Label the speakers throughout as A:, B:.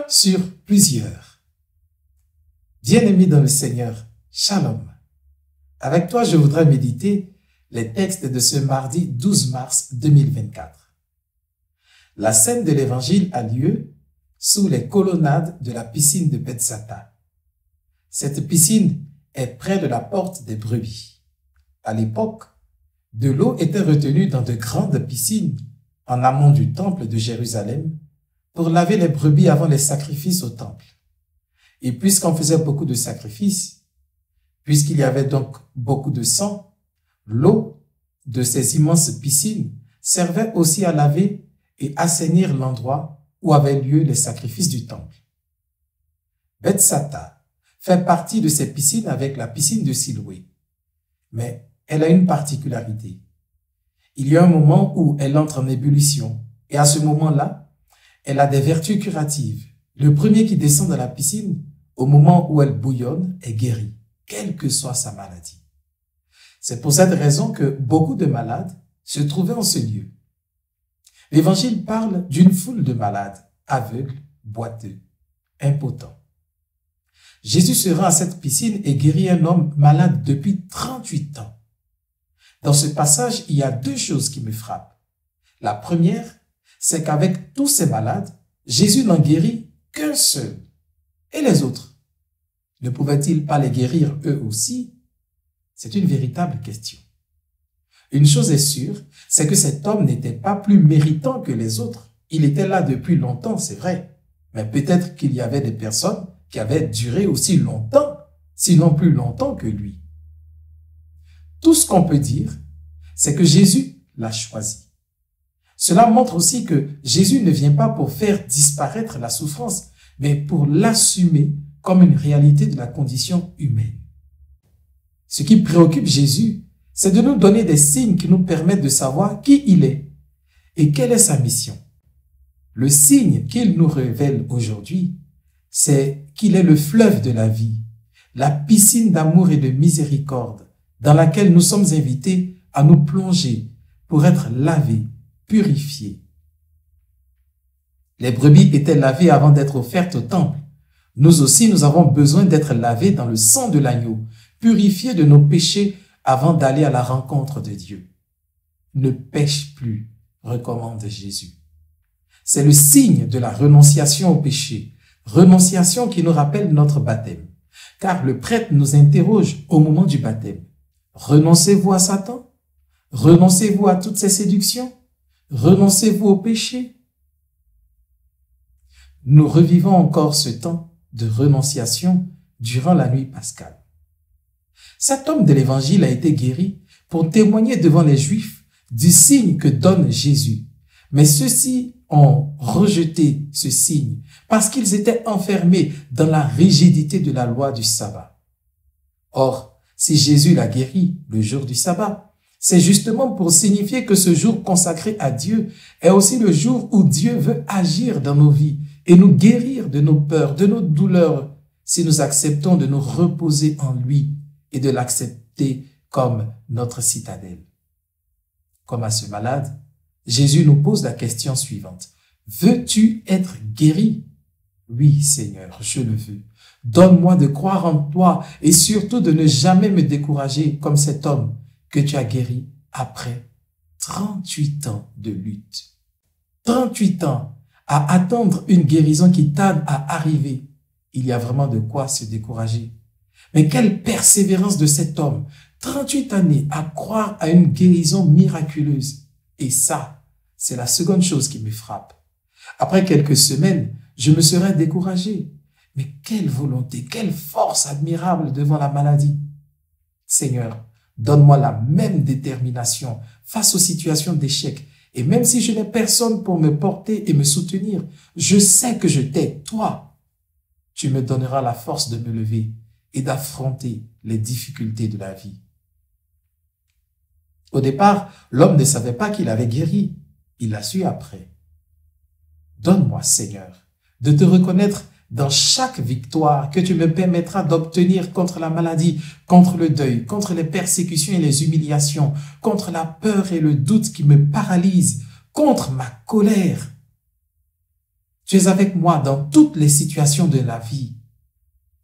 A: un sur plusieurs. Bien-aimés dans le Seigneur, Shalom. Avec toi, je voudrais méditer les textes de ce mardi 12 mars 2024. La scène de l'Évangile a lieu sous les colonnades de la piscine de Bethsata. Cette piscine est près de la porte des brebis. À l'époque, de l'eau était retenue dans de grandes piscines en amont du temple de Jérusalem pour laver les brebis avant les sacrifices au temple. Et puisqu'on faisait beaucoup de sacrifices, puisqu'il y avait donc beaucoup de sang, l'eau de ces immenses piscines servait aussi à laver et assainir l'endroit où avaient lieu les sacrifices du temple. Bethsata fait partie de ces piscines avec la piscine de Siloé, mais elle a une particularité. Il y a un moment où elle entre en ébullition et à ce moment-là, elle a des vertus curatives. Le premier qui descend dans la piscine, au moment où elle bouillonne, est guéri, quelle que soit sa maladie. C'est pour cette raison que beaucoup de malades se trouvaient en ce lieu. L'Évangile parle d'une foule de malades, aveugles, boiteux, impotents. Jésus se rend à cette piscine et guérit un homme malade depuis 38 ans. Dans ce passage, il y a deux choses qui me frappent. La première, c'est qu'avec tous ces malades, Jésus n'en guérit qu'un seul. Et les autres? Ne pouvaient-ils pas les guérir eux aussi? C'est une véritable question. Une chose est sûre, c'est que cet homme n'était pas plus méritant que les autres. Il était là depuis longtemps, c'est vrai. Mais peut-être qu'il y avait des personnes qui avaient duré aussi longtemps, sinon plus longtemps que lui. Tout ce qu'on peut dire, c'est que Jésus l'a choisi. Cela montre aussi que Jésus ne vient pas pour faire disparaître la souffrance, mais pour l'assumer comme une réalité de la condition humaine. Ce qui préoccupe Jésus, c'est de nous donner des signes qui nous permettent de savoir qui il est et quelle est sa mission. Le signe qu'il nous révèle aujourd'hui, c'est qu'il est le fleuve de la vie, la piscine d'amour et de miséricorde dans laquelle nous sommes invités à nous plonger pour être lavés, purifiés. Les brebis étaient lavées avant d'être offertes au temple. Nous aussi, nous avons besoin d'être lavés dans le sang de l'agneau, purifiés de nos péchés avant d'aller à la rencontre de Dieu. Ne pêche plus, recommande Jésus. C'est le signe de la renonciation au péché, renonciation qui nous rappelle notre baptême. Car le prêtre nous interroge au moment du baptême. Renoncez-vous à Satan? Renoncez-vous à toutes ces séductions? Renoncez-vous au péché? Nous revivons encore ce temps de renonciation durant la nuit pascale. Cet homme de l'Évangile a été guéri pour témoigner devant les Juifs du signe que donne Jésus. Mais ceux-ci ont rejeté ce signe parce qu'ils étaient enfermés dans la rigidité de la loi du sabbat. Or, si Jésus l'a guéri le jour du sabbat, c'est justement pour signifier que ce jour consacré à Dieu est aussi le jour où Dieu veut agir dans nos vies et nous guérir de nos peurs, de nos douleurs, si nous acceptons de nous reposer en lui et de l'accepter comme notre citadelle. Comme à ce malade, Jésus nous pose la question suivante. Veux-tu être guéri? Oui, Seigneur, je le veux. Donne-moi de croire en toi et surtout de ne jamais me décourager comme cet homme que tu as guéri après 38 ans de lutte. 38 ans à attendre une guérison qui tarde à arriver. Il y a vraiment de quoi se décourager. Mais quelle persévérance de cet homme, 38 années à croire à une guérison miraculeuse. Et ça, c'est la seconde chose qui me frappe. Après quelques semaines, je me serais découragé. Mais quelle volonté, quelle force admirable devant la maladie. Seigneur, donne-moi la même détermination face aux situations d'échec. Et même si je n'ai personne pour me porter et me soutenir, je sais que je t'ai, toi. Tu me donneras la force de me lever et d'affronter les difficultés de la vie. Au départ, l'homme ne savait pas qu'il avait guéri. Il l'a su après. Donne-moi, Seigneur, de te reconnaître dans chaque victoire que tu me permettras d'obtenir contre la maladie, contre le deuil, contre les persécutions et les humiliations, contre la peur et le doute qui me paralysent, contre ma colère. Tu es avec moi dans toutes les situations de la vie.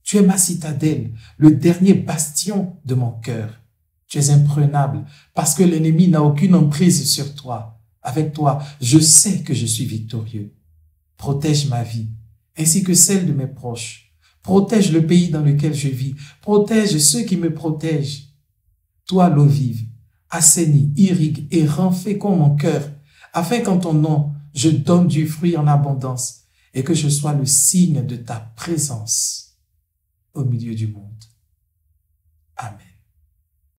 A: Tu es ma citadelle, le dernier bastion de mon cœur. Tu es imprenable parce que l'ennemi n'a aucune emprise sur toi. Avec toi, je sais que je suis victorieux. Protège ma vie, ainsi que celle de mes proches. Protège le pays dans lequel je vis. Protège ceux qui me protègent. Toi, l'eau vive, assainis, irrigue et rend fécond mon cœur, afin qu'en ton nom, je donne du fruit en abondance et que je sois le signe de ta présence au milieu du monde. Amen.